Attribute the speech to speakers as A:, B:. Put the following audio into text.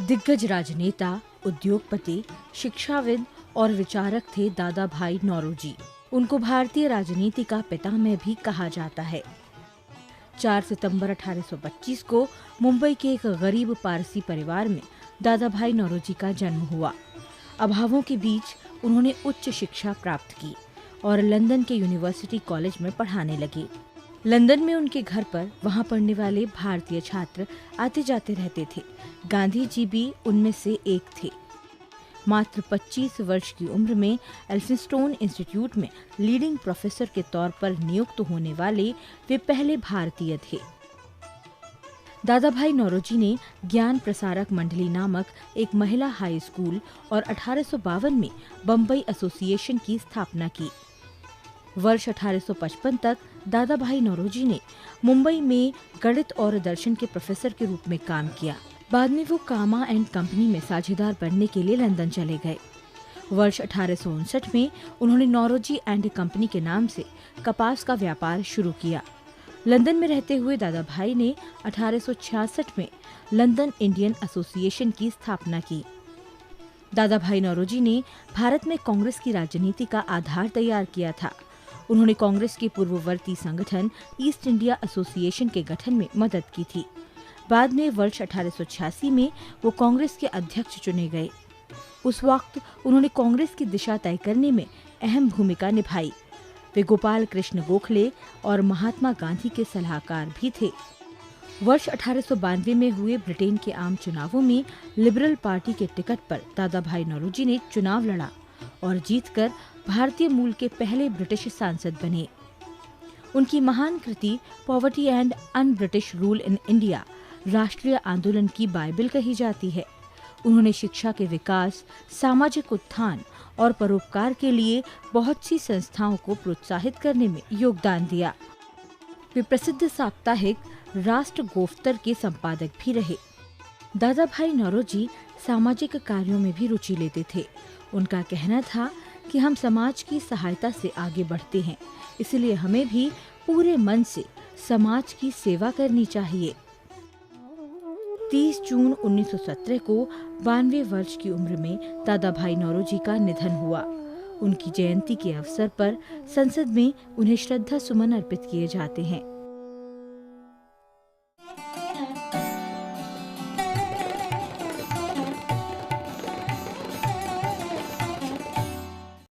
A: दिग्गज राजनेता, उद्योगपति, शिक्षाविद और विचारक थे दादा भाई नौरोजी। उनको भारतीय राजनीति का पितामह भी कहा जाता है। 4 सितंबर 1825 को मुंबई के एक गरीब पारसी परिवार में दादा भाई नौरोजी का जन्म हुआ। अभावों के बीच उन्होंने उच्च शिक्षा प्राप्त की और लंदन के यूनिवर्सिटी कॉलेज में पढ़ाने लगे। लंदन में उनके घर पर वहां पढ़ने वाले भारतीय छात्र आते जाते रहते थे। गांधी जी भी उनमें से एक थे। मात्र 25 वर्ष की उम्र में एल्फिंस्टोन इंस्टीट्यूट में लीडिंग प्रोफेसर के तौर पर नियुक्त होने वाले वे पहले भारतीय थे। दादा भाई नौरोजी ने ज्ञान प्रसारक मंडली नामक एक महिला हाई स्कूल और 1852 में बम्बई एसोसिएशन की स्थापना की। वर्ष 1855 तक दादा भाई नौरोजी ने मुंबई में गणित और दर्शन के प्रोफेसर के रूप में काम किया। बाद में वो कामा एंड कंपनी में साझेदार बनने के लिए लंदन चले गए। वर्ष 1859 में उन्होंने नौरोजी एंड कंपनी के नाम से कपास का व्यापार शुरू किया। लंदन में रहते हुए दादा भाई ने 1866 में लंदन इंडियन एसोसिएशन की स्थापना की। दादा भाई नौरोजी ने भारत में कांग्रेस की राजनीति का आधार तैयार किया था। उन्होंने कांग्रेस के पूर्ववर्ती संगठन ईस्ट इंडिया एसोसिएशन के गठन में मदद की थी। बाद में वर्ष 1886 में वो कांग्रेस के अध्यक्ष चुने गए। उस वक्त उन्होंने कांग्रेस की दिशा तय करने में अहम भूमिका निभाई। वे गोपाल कृष्ण गोखले और महात्मा गांधी के सलाहकार भी थे। वर्ष 1892 में हुए ब्रिटेन के आम चुनावों में लिबरल पार्टी के टिकट पर दादा भाई नौरोजी ने चुनाव लड़ा और जीतकर भारतीय मूल के पहले ब्रिटिश सांसद बने। उनकी महान कृति poverty and un British rule in India राष्ट्रीय आंदोलन की बाइबल कही जाती है। उन्होंने शिक्षा के विकास, सामाजिक उत्थान और परोपकार के लिए बहुत सी संस्थाओं को प्रोत्साहित करने में योगदान दिया। वे प्रसिद्ध साप्ताहिक राष्ट्र गोफ्तर के संपादक भी रहे। दादा भाई नौरोजी सामाजिक कार्यों में भी रुचि लेते थे। उनका कहना था कि हम समाज की सहायता से आगे बढ़ते हैं, इसलिए हमें भी पूरे मन से समाज की सेवा करनी चाहिए। 30 जून 1917 को 92 वर्ष की उम्र में दादा भाई नौरोजी का निधन हुआ। उनकी जयंती के अवसर पर संसद में उन्हें श्रद्धा सुमन अर्पित किए जाते हैं।